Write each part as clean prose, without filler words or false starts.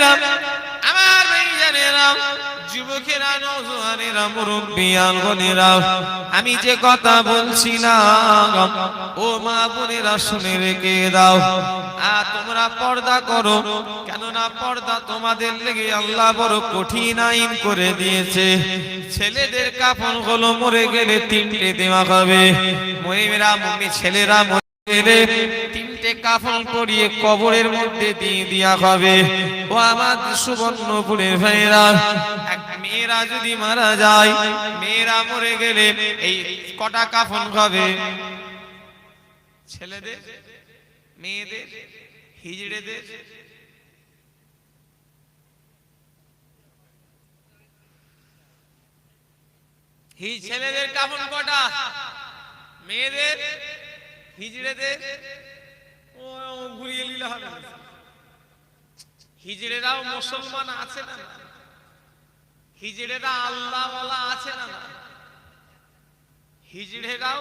বোনেরা, আমার ভাইজানেরা, যুবকেরা, নওজোয়ানেরা, মুরব্বিয়ান বোনেরা, আমি যে কথা বলছিলাম ও মা বোনেরা শুনে রেখে দাও। তোমরা পর্দা করো, কেননা পর্দা তোমাদের লেগে আল্লাহ বড় কঠিন আইন করে দিয়েছে। ছেলেদের কাফন হলো মরে গেলে 3টে দেওয়া হবে। মেয়েরা, ছেলেরা মরে গেলে 3টে কাফন পরিয়ে কবরের মধ্যে দিয়ে দেওয়া হবে। ও আমার সুবর্ণপুরের ভাইরা, মেয়েরা যদি মারা যায়, মেয়েরা মরে গেলে এই কটা কাফন হবে? ছেলেদের, মেয়েদের, হিজড়েদের। ছেলেদের কাফন কটা? মেয়েদের, হিজড়েদের। ও ঘুরিয়ে নিলে হবে। হিজড়েরাও মুসলমান আছে না? হিজড়েরা আল্লাহওয়ালা আছে না? হিজড়েরাও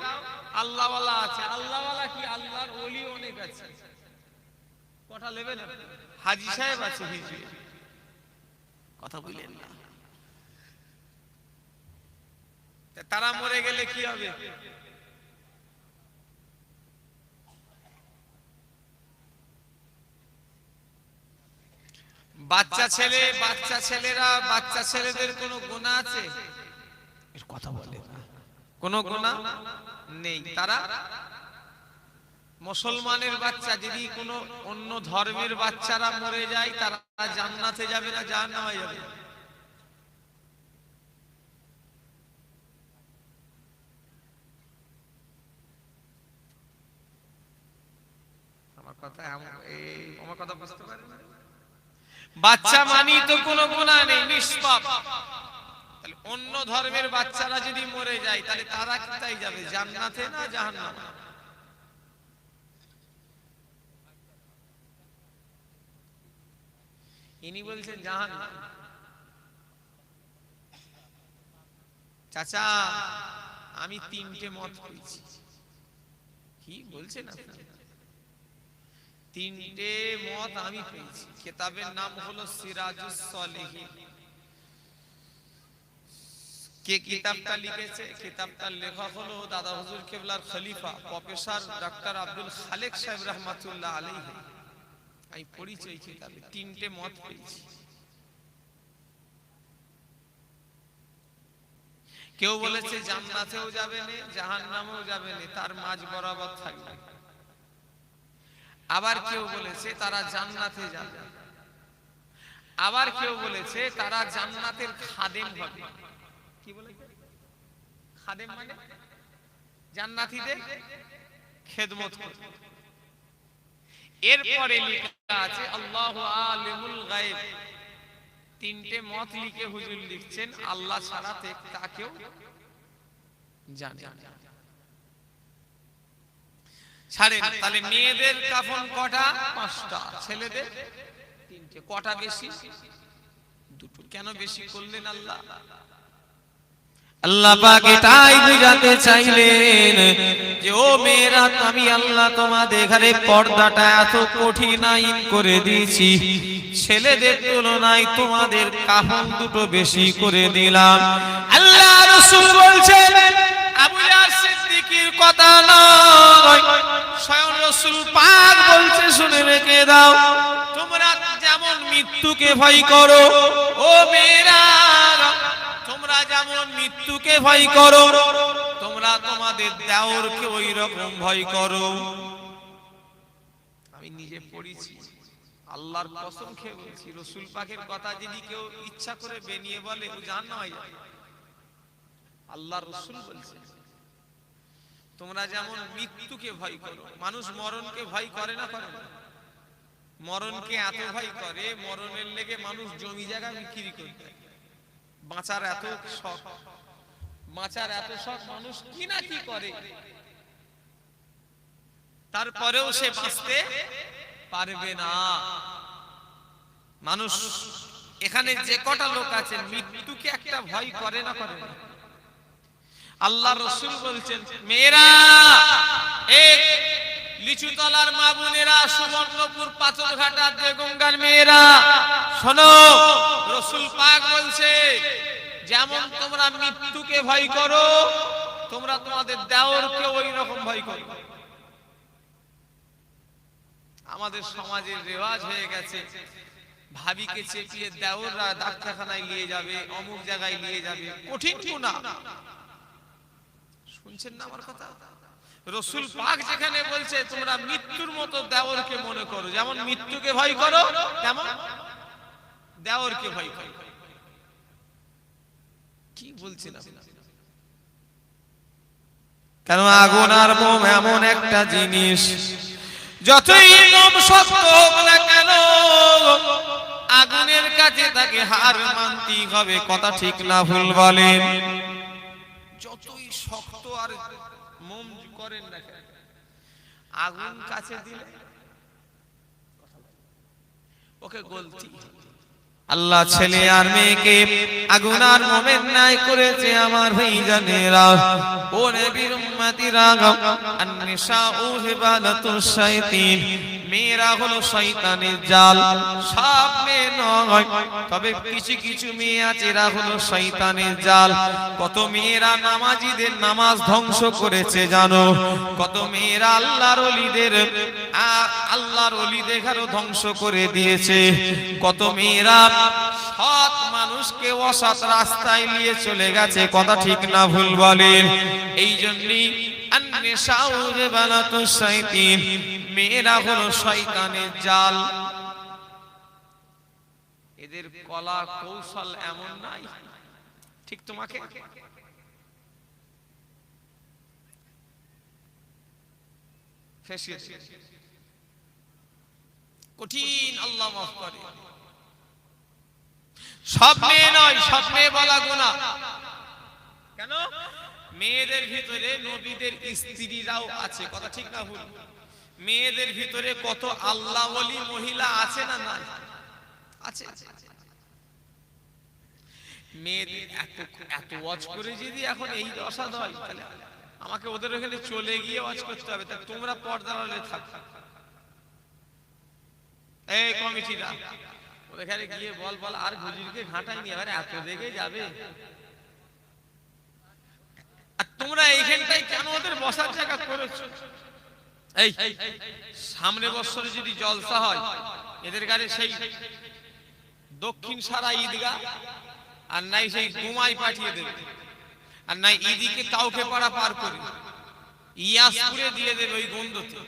আল্লাহওয়ালা আছে। আল্লাহওয়ালা কি? আল্লাহর ওলি অনেক আছে। কথা নেবেন? হাজী সাহেব আছে হিজড়ে। কথা বলেন না। তারা মরে গেলে কি হবে? বাচ্চা ছেলে, বাচ্চা ছেলেরা, বাচ্চা ছেলেদের কোনো গুনাহ আছে? এর কথা বলে না। কোনো গুনাহ নেই। তারা মুসলমানের বাচ্চা, যদি কোনো অন্য ধর্মের বাচ্চারা মরে যায়, তারা জান্নাতে যাবে না জাহান্নামে যাবে? আমার কথা বুঝতে পারেন? বাচ্চা মানি তো কোনো গুনাহ নেই, নিষ্পাপ। তাহলে অন্য ধর্মের বাচ্চারা যদি মরে যায়, তাহলে তারা কোথায় যাবে? জান্নাতে না জাহান্নামে? ইনি বলছেন জাহান্নাম। চাচা, আমি 3টে মত পেয়েছি। কি বলছেন আপনি? 3টে মত আমি পেয়েছি। কিতাবের নাম হলো সিরাজুস সালিহিন। কে কিতাবটা লিখেছে? কিতাবটার লেখক হলো দাদা হুজুর কেবলার খলিফা প্রফেসর ডক্টর আব্দুল খালেক সাহেব রহমাতুল্লাহ আলাইহি। আমি পড়েছি এই কিতাবে, 3টে মত পেয়েছি। কেউ বলেছে জান্নাতেও যাবে না, জাহান্নামেও যাবে না, তার মাঝ বরাবর থাকবে। আবার কেউ বলেছে তারা জান্নাতে যাবে। আবার কেউ বলেছে তারা জান্নাতের খাদেম হবে। কি বলে খাদেম? মানে জান্নাতীদের খেদমত করবে। এরপরে লেখা আছে আল্লাহু আলিমুল গায়ব। 3টে মত লিখে হুজুর লিখছেন আল্লাহ ছাড়া তাকেও জানে। ছাড়েন। তাহলে মেয়েদের কাফন কটা? 5টা। ছেলেদের 3টে। কটা বেশি? 2টো। কেন বেশি করলেন আল্লাহ? আল্লাহ পাক এটাই বুঝাতে চাইলেন যে ও মেয়েরা, আমি আল্লাহ তোমাদের ঘরে পর্দাটা এত কঠিন আইন করে দিয়েছি, ছেলেদের তুলনায় তোমাদের কাফন 2টো বেশি করে দিলাম। আল্লাহ রাসূল বলছেন, আবু ইয়ার সিদ্দিকীর কথা নয়, স্বয়ং রাসূল পাক বলছে, শুনে রেখে দাও। তোমরা যেমন মৃত্যুকে ভয় করো, ও মেয়েরা, তোমরা যেমন মৃত্যুকে ভয় করো, তোমরা তোমাদের দেওরকে ওই রকম ভয় করো। আমি নিজে পড়েছি, আল্লাহর কসম খেয়ে বলছি, রাসূল পাকের কথা যদি কেউ ইচ্ছা করে বেনিয়ে বলে, ও জাহান্নামে হয়ে যাবে। আল্লাহর রাসূল বলছেন, তোমরা যেমন মৃত্যুকে ভয় করো। মানুষ মরণকে ভয় করে না? করে না? মরণকে এত ভয় করে, মরণের লেগে মানুষ জমি জায়গা বিক্রি করতে। বাঁচার এত শখ, বাঁচার এত শখ, মানুষ কি না কি করে, তারপরেও সে বাঁচতে পারবে না। মানুষ এখানে যে কটা লোক আছে, মৃত্যুকে একটা ভয় করে না? করে না? আল্লাহ রাসূল বলছেন, মেয়েরা, এক লিচুতলার মা বোনেরা, সুবর্ণপুর পাথরঘাটার বেগমগার মেয়েরা, শোনো, রাসূল পাক বলছে যেমন তোমরা মৃত্যুকে ভয় করো, তোমরা তোমাদের দেওরকে ওই রকম ভয় করো। আমাদের সমাজের রেওয়াজ হয়ে গেছে, ভাবিকে চেপিয়ে দেওররা ডাক্তারখানায় নিয়ে যাবে, অমুক জায়গায় নিয়ে যাবে, কঠিন গুনাহ। শুনছেন না আমার কথা? রাসূল পাক যেখানে বলছে তোমরা মৃত্যুর মতো দেওরকে মনে করো, যেমন মৃত্যুকে ভয় করো তেমন দেওরকে ভয় করো। কি বলছেন আপনি? কেন আগুন আর মোম এমন একটা জিনিস, যতই মোম শক্ত হোক না কেন আগুনের কাছে তাকে হার মানতেই হবে। কথা ঠিক না ভুল বলেন? যতই শক্ত আর মোম করেন না কেন, আগুন কাছে দিলে ওকে গলতি। আল্লাহ ছেলে আর মেয়েকে আগুন আর মোমের ন্যায় করেছে আমার ভাইজানেরা, ও নবীর উম্মতিরা। আন-নিসাউ হিবালাতুশ শায়াতিন, মেয়েরা হলো শয়তানের জাল। সব মেয়ে নয়, তবে কিছু কিছু মেয়ে আছে এরা হলো শয়তানের জাল। কত মেয়েরা নামাজীদের নামাজ ধ্বংস করেছে জানো? কত মেয়েরা আল্লাহর ওলিদের ঘরও ধ্বংস করে দিয়েছে। কত মেয়েরা সৎ মানুষকে অসৎ রাস্তায় নিয়ে চলে গেছে। কথা ঠিক না ভুল বলেন? এই জন্যই আন-নিসাউ হিবালাতুশ শায়াতিন, মেয়েরা হলো শয়তানের জাল। এদের কলা কৌশল এমন নাই, ঠিক তোমাকে কঠিন। আল্লাহ মাফ করে। সব মেয়ে নয়, সব মেয়ে বলা গুনাহ। কেন? মেয়েদের ভিতরে নবীদের স্ত্রীরাও আছে। কথা ঠিক না ভুল? মেয়েদের ভিতরে কত আল্লাহ ওলি মহিলা আছে না নাই? আছে। মেয়েদের এত ওয়াজ করে যদি এখন এই দশা হয়, তাহলে আমাকে ওদের ওখানে চলে গিয়ে ওয়াজ করতে হবে। তা তোমরা পর্দার আড়ালে থাকো। এই কমিটিরা ওখানে গিয়ে বল আর হুজুরকে ঘাটাই নিয়ে আবার এত দেখে যাবে। আর তোমরা এইখানটাই কেন ওদের বসার জায়গা করেছো? এই সামনে বছরে যদি জলসা হয়, এদের গাড়ি সেই দক্ষিণ সারা ঈদগাহ, আর নাই সেই গুমাই পাঠিয়ে দেবে, আর নাই ঈদিকে কাউকে পাড়া পার করে ইয়াসপুরে দিয়ে দেবে। ওই গন্ধতে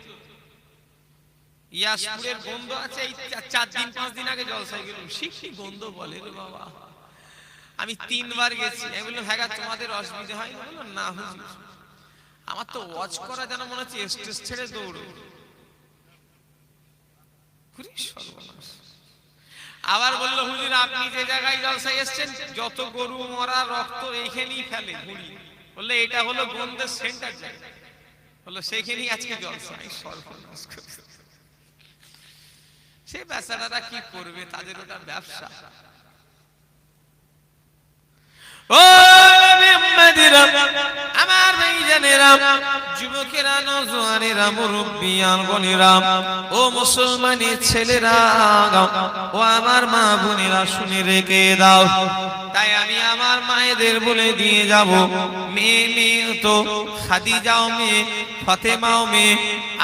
ইয়াসপুরের গন্ধ আছে, এই 4 দিন 5 দিন আগে জলসায় গেলাম, শিখি গন্ধ বলে রে বাবা। আমি 3 বার গেছি। আমি বললাম হ্যাঁ তোমাদের অসুবিধা হয় না? বললাম না হুজুর, আমার তো ওয়াজ করা যেন মনে হচ্ছে স্টেজ ছেড়ে দৌড়ো। আবার বললো হুজুর আপনি যে জায়গায় জলসায় এসেছেন যত গরু মরা রক্ত এইখানেই ফেলে ঘুরি। বললে এটা হলো গন্ধের সেন্টার জায়গা। বললো সেইখানেই আজকে জলসায়। সর্বনাশ করে। সে বেচারারা কি করবে, তাদের ওটা ব্যবসা। ও নবী উম্মতিরা, আমার ভাইজানেরা, যুবকেরা, নওজোয়ানেরা, মুরব্বিয়ান বোনেরা, ও মুসলমানের ছেলেরা, ও আমার মা বোনেরা, শুনে রেখে দাও। তাই আমি আমার মায়েদের বলে দিয়ে যাব, মেয়ে তো খাদিজাও মেয়ে, ফাতেমাও মেয়ে,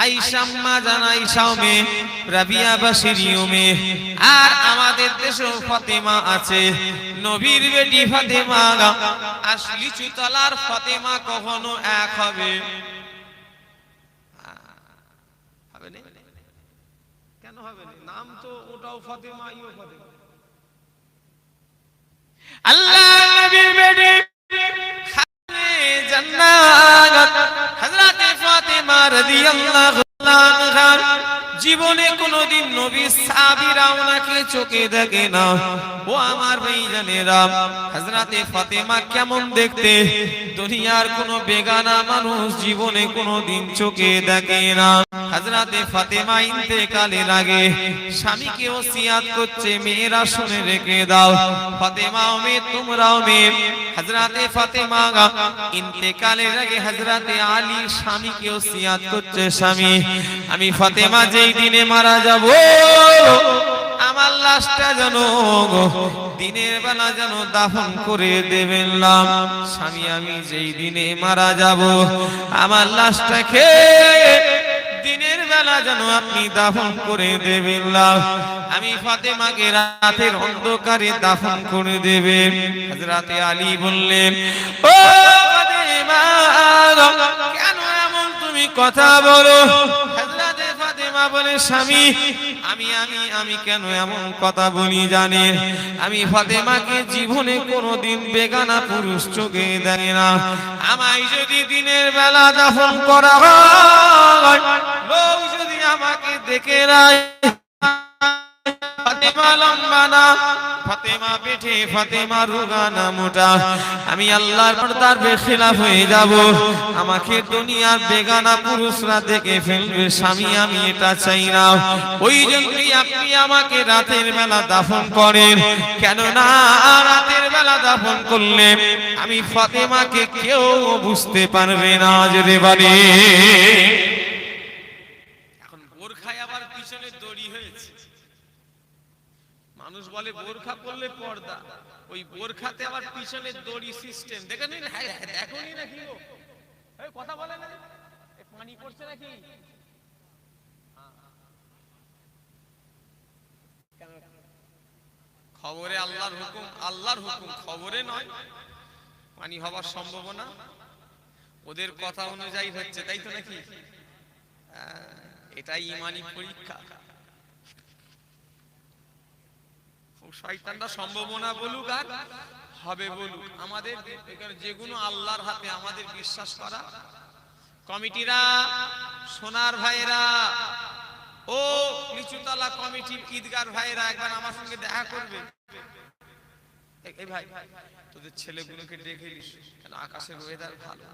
আয়েশা আম্মা জান আয়েশাও মেয়ে, রাবিয়া বাশিরিও মেয়ে। আর আমাদের দেশেও ফাতেমা আছে। নবীর বেটি ফাতেমা আর লিচুতলার ফাতেমা কখনো এক হবে? কেন হবে না? নাম তো ওটাও ফাতেমা, ইও ফাতেমা। আল্লাহ নবীর বেটি জান্নাত হযরত ফাতেমা রাদিয়াল্লাহু আনহা জীবনে কোনদিন নবীর সাহাবীরা ওনাকে চোখে দেখে না। ও আমার ভাইজানেরা, হযরতে ফাতেমা কেমন দেখতে দুনিয়ার কোন বেগানা মানুষ জীবনে কোনদিন চোখে দেখে না। হযরতে ফাতেমা ইন্তেকালের আগে স্বামীকে ওসিয়াত করছে, মেয়েরা শুনে রেখে দাও, ফাতেমাও মেয়ে তোমরাও মেয়ে। হযরতে ফাতেমা ইন্তেকালের আগে হযরতে আলী স্বামীকে ওসিয়াত করছে, স্বামী আমি ফাতেমা যেই দিনে মারা যাব আমার লাশটা যেন দিনের বেলা যেন দাফন করে দেবেন না। স্বামী আমি যেই দিনে মারা যাব আমার লাশটাকে দিনের বেলা যেন আপনি দাফন করে দেবেন না। আমি ফাতেমাকে রাতের অন্ধকারে দাফন করে দেবেন। হযরত আলী বললেন, ও ফাতেমা, কেন এমন তুমি কথা বলো? হযরত ফাতেমা বলে, স্বামী আমি কেন এমন কথা বলি জানেন? আমি ফাতেমাকে জীবনে কোনোদিন বেগানা পুরুষ চোখে দেখি না। আমায় যদি দিনের বেলা দাফন করা হয়, লোক যদি আমাকে দেখে রায়, ফাতেমা লম্বা না, ফাতেমা পেটে, ফাতেমা রোগা না মোটা, আমি আল্লাহর পর্দার বেখিলাফ হয়ে যাব। আমাকে দুনিয়ার বেগানা পুরুষরা দেখে ফেলবে। স্বামী আমি এটা চাই না। ওই জন্যই আপনি আমাকে রাতের বেলা দাফন করেন। কেন না রাতের বেলা দাফন করলে আমি ফাতেমাকে কেউ বুঝতে পারবে না। যদি বলি এখন বোরখায় আবার পিছনে দড়ি হয়েছে। মানুষ বলে বোরখা পরলে পর্দা, ওই বোরখাতে আবার পিছনে দড়ি সিস্টেম। দেখেন এখনই নাকি কথা বলে না, পানি পড়ছে নাকি? খবরে আল্লাহর হুকুম, আল্লাহর হুকুম খবরে নয়। পানি হওয়ার সম্ভাবনা ওদের কথা অনুযায়ী হচ্ছে, তাই তো নাকি? এটাই ঈমানি পরীক্ষা। শয়তানরা সম্ভাবনা বলুক আর হবে বলুক, আমাদের যেগুলো আল্লাহর হাতে আমাদের বিশ্বাস করা। কমিটিরা, সোনার ভাইরা, ও নিচুতলা কমিটির ঈদগার ভাইরা একবার আমার সঙ্গে দেখা করবে। এই ভাই তোদের ছেলেগুলোকে ডেকে নিস, কেন আকাশের ওয়েদার ভালো,